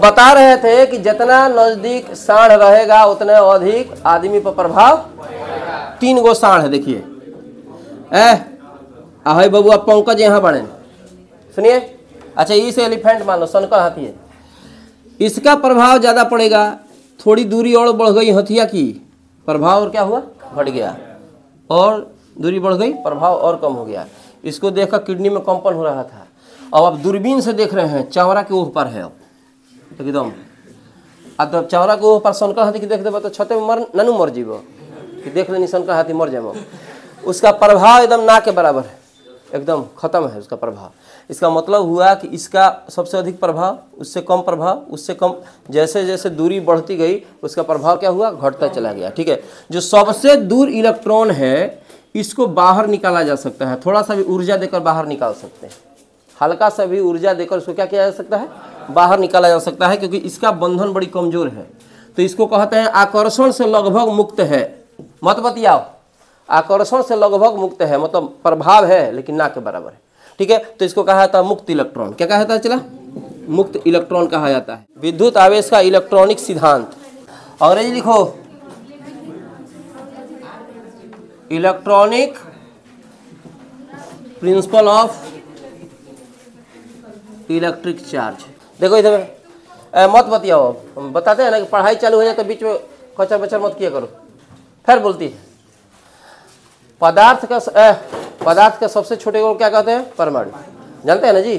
बता रहे थे कि जितना नजदीक साढ़ रहेगा उतने अधिक आदमी पर प्रभाव। 3 गो साढ़ है, देखिए आहे बबुआ पंकज यहाँ बने, सुनिए। अच्छा इस एलिफेंट मान लो, सनकर हाथी है, इसका प्रभाव ज्यादा पड़ेगा। थोड़ी दूरी और बढ़ गई हथिया की, प्रभाव और क्या हुआ, घट गया। और दूरी बढ़ गई, प्रभाव और कम हो गया। इसको देखकर किडनी में कंपन हो रहा था। अब आप दूरबीन से देख रहे हैं, चौरा के ओह पर है एकदम। अब चौरा के ओह पर सनकर हाथी की देख देव तो छते में ननू मर जीव कि देख लेनी सनकर हाथी मर जाए। उसका प्रभाव एकदम ना के बराबर है, एकदम खत्म है उसका प्रभाव। इसका मतलब हुआ कि इसका सबसे अधिक प्रभाव, उससे कम प्रभाव, उससे कम, जैसे जैसे दूरी बढ़ती गई उसका प्रभाव क्या हुआ, घटता चला गया। ठीक है, जो सबसे दूर इलेक्ट्रॉन है इसको बाहर निकाला जा सकता है, थोड़ा सा भी ऊर्जा देकर बाहर निकाल सकते हैं, हल्का सा भी ऊर्जा देकर उसको क्या किया जा सकता है, बाहर निकाला जा सकता है, क्योंकि इसका बंधन बड़ी कमजोर है। तो इसको कहते हैं आकर्षण से लगभग मुक्त है। मत बतियाओ, आकर्षण से लगभग मुक्त है, मतलब प्रभाव है लेकिन ना के बराबर है। ठीक है, तो इसको कहा जाता है मुक्त इलेक्ट्रॉन। क्या कहा जाता है, चला, मुक्त इलेक्ट्रॉन कहा जाता है। विद्युत आवेश का इलेक्ट्रॉनिक सिद्धांत, अंग्रेजी लिखो, electronic principle of electric charge. देखो इधर मत बतियाओ, हम बताते हैं ना कि पढ़ाई चालू हो जाए तो बीच में कचर बचर मत किया करो। फिर बोलती है पदार्थ का सबसे छोटे कण क्या कहते हैं, परमाणु। जानते हैं ना जी,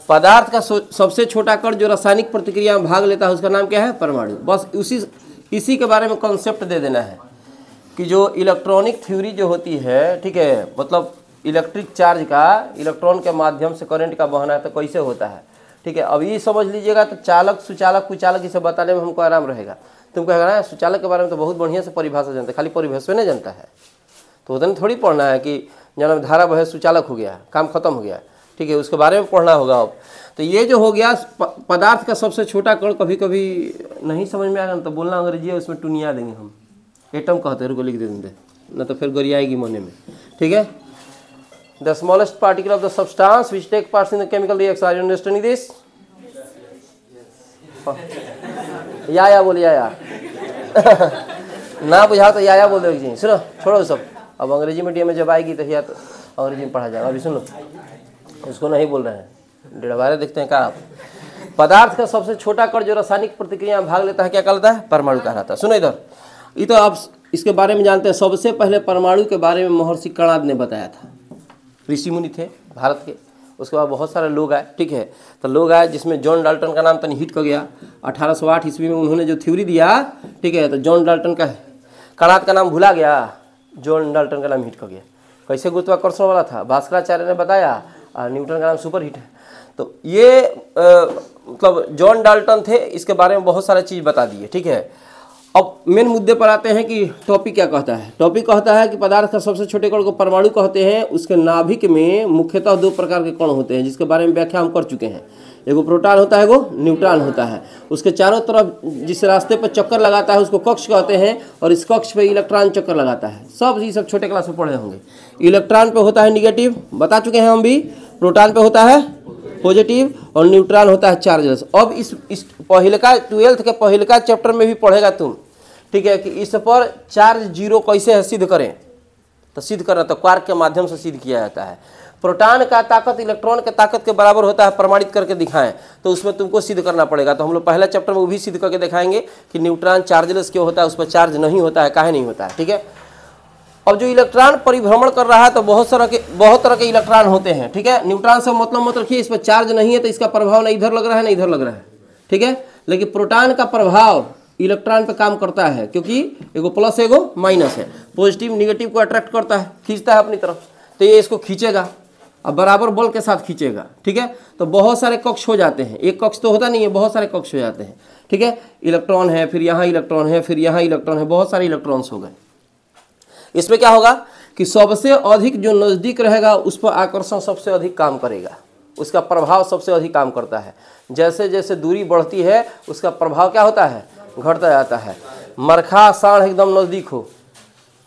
पदार्थ का सबसे छोटा कण जो रासायनिक प्रतिक्रिया में भाग लेता है उसका नाम क्या है, परमाणु। बस इसी के बारे में कॉन्सेप्ट दे देना है कि जो इलेक्ट्रॉनिक थ्योरी जो होती है, ठीक है, मतलब इलेक्ट्रिक चार्ज का इलेक्ट्रॉन के माध्यम से करंट का बहना है तो कैसे होता है। ठीक है, अब ये समझ लीजिएगा तो चालक, सुचालक, कुचालक इसे बताने में हमको आराम रहेगा। तुम कहेगा ना सुचालक के बारे में तो बहुत बढ़िया से परिभाषा जानते, खाली परिभाषा नहीं जानता है तो उतना थोड़ी पढ़ना है कि जब धारा बहे सुचालक हो गया, काम खत्म हो गया। ठीक है, उसके बारे में पढ़ना होगा। अब तो ये जो हो गया पदार्थ का सबसे छोटा कण, कभी कभी नहीं समझ में आएगा तो बोलना अंग्रेजी है, उसमें टुनिया देंगे हम, एटम कहते हैं, रुको लिख दे देंगे ना तो फिर गरियाएगी मने में। ठीक है, the smallest particle of the substance which take part in the chemical reaction, are you understanding this? या बोल या ना बुझाओ तो या बोल दो। सुनो, छोड़ो सब, अब अंग्रेजी मीडियम में जब आएगी तो या तो अंग्रेजी में पढ़ा जाएगा। अभी सुनो, इसको नहीं बोल रहे हैं, डेढ़वारे देखते हैं। क्या पदार्थ का सबसे छोटा कण जो रासायनिक प्रतिक्रिया में भाग लेता है क्या कहलाता है, परमाणु कहलाता है। सुनो इधर, ये तो आप इसके बारे में जानते हैं। सबसे पहले परमाणु के बारे में महर्षि कणाद ने बताया था। ऋषि मुनि थे भारत के, उसके बाद बहुत सारे लोग आए। ठीक है, तो लोग आए जिसमें जॉन डाल्टन का नाम तनी हिट कर गया। 1808 ईस्वी में उन्होंने जो थ्योरी दिया, ठीक है, तो जॉन डाल्टन का, कणाद का नाम भुला गया, जॉन डाल्टन का नाम हिट कर गया। कैसे गुरुत्वाकर्षण वाला था, भास्कराचार्य ने बताया, और न्यूटन का नाम सुपर हिट है। तो ये मतलब जॉन डाल्टन थे, इसके बारे में बहुत सारी चीज़ बता दिए। ठीक है, अब मेन मुद्दे पर आते हैं कि टॉपिक क्या कहता है। टॉपिक कहता है कि पदार्थ का सबसे छोटे कण को परमाणु कहते हैं। उसके नाभिक में मुख्यतः 2 प्रकार के कण होते हैं, जिसके बारे में व्याख्या हम कर चुके हैं। एगो प्रोटॉन होता है, एगो न्यूट्रॉन होता है। उसके चारों तरफ जिस रास्ते पर चक्कर लगाता है उसको कक्ष कहते हैं, और इस कक्ष पे इलेक्ट्रॉन चक्कर लगाता है। सब ये सब छोटे क्लास में पढ़े होंगे। इलेक्ट्रॉन पे होता है निगेटिव, बता चुके हैं हम भी। प्रोटॉन पे होता है पॉजिटिव, और न्यूट्रॉन होता है चार्जलेस। अब इस पहिलका 12th के पहिलका चैप्टर में भी पढ़ेगा तुम, ठीक है, कि इस पर चार्ज जीरो कैसे है सिद्ध करें। तो सिद्ध करना तो क्वार्क के माध्यम से सिद्ध किया जाता है। प्रोटॉन का ताकत इलेक्ट्रॉन के ताकत के बराबर होता है, प्रमाणित करके दिखाएं, तो उसमें तुमको सिद्ध करना पड़ेगा। तो हम लोग पहला चैप्टर में वो भी सिद्ध करके दिखाएंगे कि न्यूट्रॉन चार्जलेस क्यों होता है, उस पर चार्ज नहीं होता है, काहे नहीं होता है। ठीक है, अब जो इलेक्ट्रॉन परिभ्रमण कर रहा है तो बहुत तरह के इलेक्ट्रॉन होते हैं। ठीक है, न्यूट्रॉन से मतलब मत रखिए, इस पर चार्ज नहीं है तो इसका प्रभाव न इधर लग रहा है न इधर लग रहा है। ठीक है, लेकिन प्रोटॉन का प्रभाव इलेक्ट्रॉन पे काम करता है, क्योंकि एगो प्लस एगो माइनस है। पॉजिटिव निगेटिव को अट्रैक्ट करता है, खींचता है अपनी तरफ, तो ये इसको खींचेगा, अब बराबर बल के साथ खींचेगा। ठीक है, तो बहुत सारे कक्ष हो जाते हैं, एक कक्ष तो होता नहीं है, बहुत सारे कक्ष हो जाते हैं। ठीक है, इलेक्ट्रॉन है, फिर यहाँ इलेक्ट्रॉन है, फिर यहाँ इलेक्ट्रॉन है, बहुत सारे इलेक्ट्रॉन्स हो गए। इसमें क्या होगा कि सबसे अधिक जो नज़दीक रहेगा उस पर आकर्षण सबसे अधिक काम करेगा, उसका प्रभाव सबसे अधिक काम करता है। जैसे जैसे दूरी बढ़ती है उसका प्रभाव क्या होता है, घटता जाता है। मरखा साढ़ एकदम नज़दीक हो,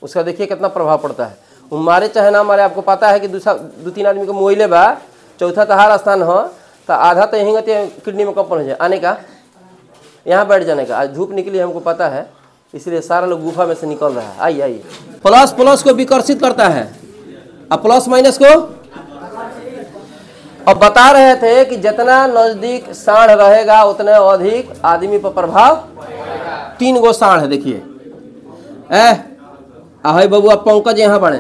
उसका देखिए कितना प्रभाव पड़ता है। मारे चाहे ना मारे, आपको पता है कि 2-3 आदमी को मोइले बा, चौथा तहार स्थान हो तो आधा तो यहीं किडनी में कंपन हो जाए आने का। यहाँ बैठ जाने का। आज धूप निकली हमको पता है, इसलिए सारा लोग गुफा में से निकल रहा है। आइए आइए। प्लस प्लस को विकर्षित करता है, अब प्लस माइनस को। अब बता रहे थे कि जितना नजदीक साढ़ रहेगा उतना अधिक आदमी पर प्रभाव। 3 गो साढ़ है, देखिए आहे बबुआ पंकज यहाँ बने,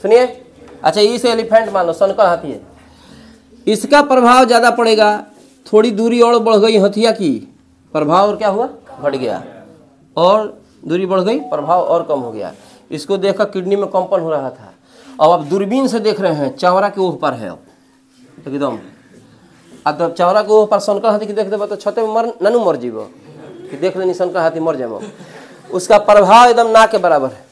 सुनिए। अच्छा इस एलिफेंट मान लो, सनकर हाथी है, इसका प्रभाव ज्यादा पड़ेगा। थोड़ी दूरी और बढ़ गई हथिया की, प्रभाव और क्या हुआ, घट गया। और दूरी बढ़ गई, प्रभाव और कम हो गया। इसको देखकर किडनी में कंपन हो रहा था। अब आप दूरबीन से देख रहे हैं, चौरा के ऊपर है अब एकदम। अब चौरा के ऊपर सनकर हाथी की देख देबो तो छते में ननू मर जीवो कि देख लेनी सनकर हाथी मर जाए। उसका प्रभाव एकदम ना के बराबर है,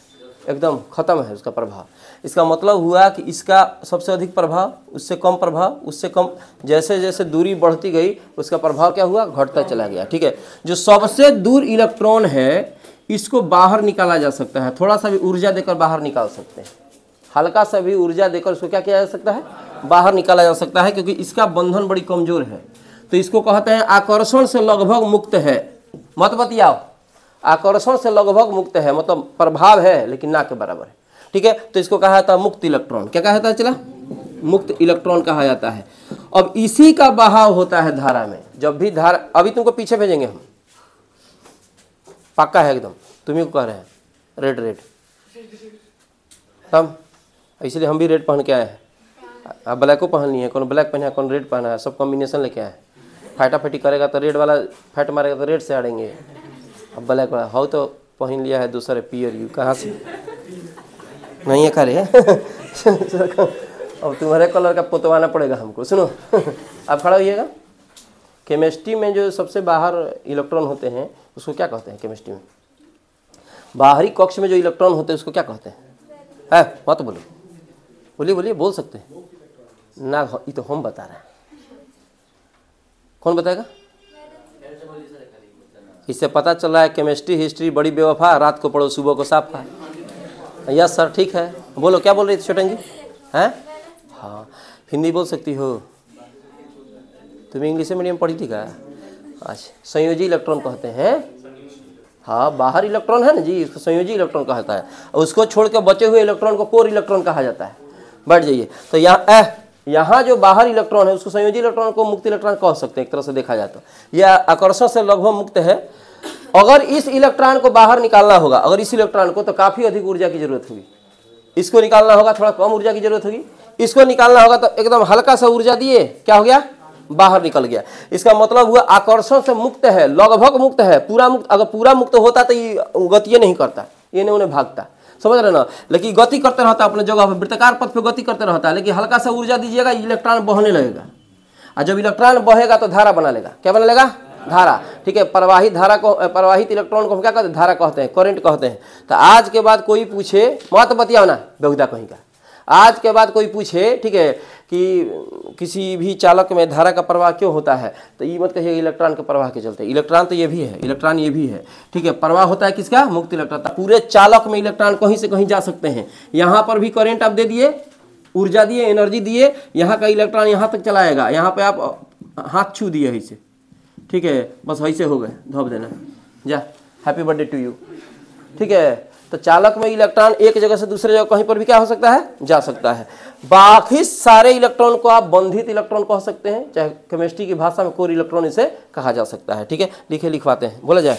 एकदम खत्म है उसका प्रभाव। इसका मतलब हुआ कि इसका सबसे अधिक प्रभाव, उससे कम प्रभाव, उससे कम, जैसे जैसे दूरी बढ़ती गई उसका प्रभाव क्या हुआ, घटता चला गया। ठीक है, जो सबसे दूर इलेक्ट्रॉन है इसको बाहर निकाला जा सकता है, थोड़ा सा भी ऊर्जा देकर बाहर निकाल सकते हैं, हल्का सा भी ऊर्जा देकर उसको क्या किया जा सकता है, बाहर निकाला जा सकता है, क्योंकि इसका बंधन बड़ी कमजोर है। तो इसको कहते हैं आकर्षण से लगभग मुक्त है। मत बतियाओ, आकर्षण से लगभग मुक्त है, मतलब प्रभाव है लेकिन ना के बराबर है। ठीक है, तो इसको कहा जाता है मुक्त इलेक्ट्रॉन। क्या कहा जाता है, चला, मुक्त इलेक्ट्रॉन कहा जाता है। अब इसी का बहाव होता है धारा में। जब भी धारा, अभी तुमको पीछे भेजेंगे हम, पक्का है एकदम, तुम्ही को कह रहे हैं रेड रेड, हम इसलिए हम भी रेड पहन के आए हैं। आप ब्लैक को पहन लिए, कौन ब्लैक पहना है, कौन रेड पहना है, सब कॉम्बिनेशन लेके आए। फाटाफाटी करेगा तो रेड वाला, फैट मारेगा तो रेड से आड़ेंगे। अब ब्लैक वाला हो तो पहन लिया है दूसरे पियर यू, कहाँ से नहीं है करे। अब तुम्हारे कलर का पोतवाना पड़ेगा हमको। सुनो आप खड़ा होइएगा। केमिस्ट्री में जो सबसे बाहर इलेक्ट्रॉन होते हैं उसको क्या कहते हैं, केमिस्ट्री में बाहरी कक्ष में जो इलेक्ट्रॉन होते हैं उसको क्या कहते हैं? मत बोलो, बोलिए बोलिए, बोल सकते हैं ना, ये तो हम बता रहे हैं। कौन बताएगा? इससे पता चल रहा है केमिस्ट्री हिस्ट्री बड़ी बेवफा, रात को पढ़ो सुबह को साफा। यस सर, ठीक है। बोलो क्या बोल रही थी छोटन जी? हैं? हाँ, हिंदी बोल सकती हो? तुम इंग्लिश मीडियम पढ़ी थी क्या? अच्छा, संयोजी इलेक्ट्रॉन कहते हैं। हाँ, बाहर इलेक्ट्रॉन है ना जी, इसको संयोजी इलेक्ट्रॉन कहता है। उसको छोड़ के बचे हुए इलेक्ट्रॉन को कोर इलेक्ट्रॉन कहा जाता है। बैठ जाइए। तो यहाँ जो बाहर इलेक्ट्रॉन है उसको संयोजी इलेक्ट्रॉन को मुक्त इलेक्ट्रॉन कह सकते हैं, एक तरह से देखा जाए तो। यह आकर्षण से लगभग मुक्त है। अगर इस इलेक्ट्रॉन को बाहर निकालना होगा, अगर इस इलेक्ट्रॉन को, तो काफी अधिक ऊर्जा की जरूरत होगी। इसको निकालना होगा, थोड़ा कम ऊर्जा की जरूरत होगी। इसको निकालना होगा तो एकदम हल्का सा ऊर्जा दिए, क्या हो गया, बाहर निकल गया। इसका मतलब हुआ आकर्षण से मुक्त है, लगभग मुक्त है। पूरा मुक्त, अगर पूरा मुक्त होता तो ये गति नहीं करता, ये नहीं उन्हें भागता, समझ रहे ना। लेकिन गति करते रहता अपने जगह पर, वृत्ताकार पथ पे गति करते रहता है। लेकिन हल्का सा ऊर्जा दीजिएगा, इलेक्ट्रॉन बहने लगेगा। और जब इलेक्ट्रॉन बहेगा तो धारा बना लेगा। क्या बना लेगा? धारा। ठीक है, प्रवाहित धारा को, प्रवाहित इलेक्ट्रॉन को हम क्या कहते हैं? धारा कहते हैं, करंट कहते हैं। तो आज के बाद कोई पूछे, मत बतियाओ ना बेहुदा कहीं का। आज के बाद कोई पूछे, ठीक है, कि किसी भी चालक में धारा का प्रवाह क्यों होता है, तो ये मत कहिए इलेक्ट्रॉन के प्रवाह के चलते। इलेक्ट्रॉन तो ये भी है, इलेक्ट्रॉन ये भी है। ठीक है, प्रवाह होता है किसका? मुक्त इलेक्ट्रॉन। पूरे चालक में इलेक्ट्रॉन कहीं से कहीं जा सकते हैं। यहाँ पर भी करंट आप दे दिए, ऊर्जा दिए, एनर्जी दिए, यहाँ का इलेक्ट्रॉन यहाँ तक चलाएगा। यहाँ पे आप हाथ छू दिए ऐसे, ठीक है, बस ऐसे हो गए, धोप देना, जा हैप्पी बर्थडे टू यू। ठीक है, तो चालक में इलेक्ट्रॉन एक जगह से दूसरे जगह कहीं पर भी क्या हो सकता है? जा सकता है। बाकी सारे इलेक्ट्रॉन को आप बंधित इलेक्ट्रॉन कह सकते हैं, चाहे केमिस्ट्री की भाषा में कोर इलेक्ट्रॉन इसे कहा जा सकता है। ठीक है, लिखे लिखवाते हैं, बोला जाए।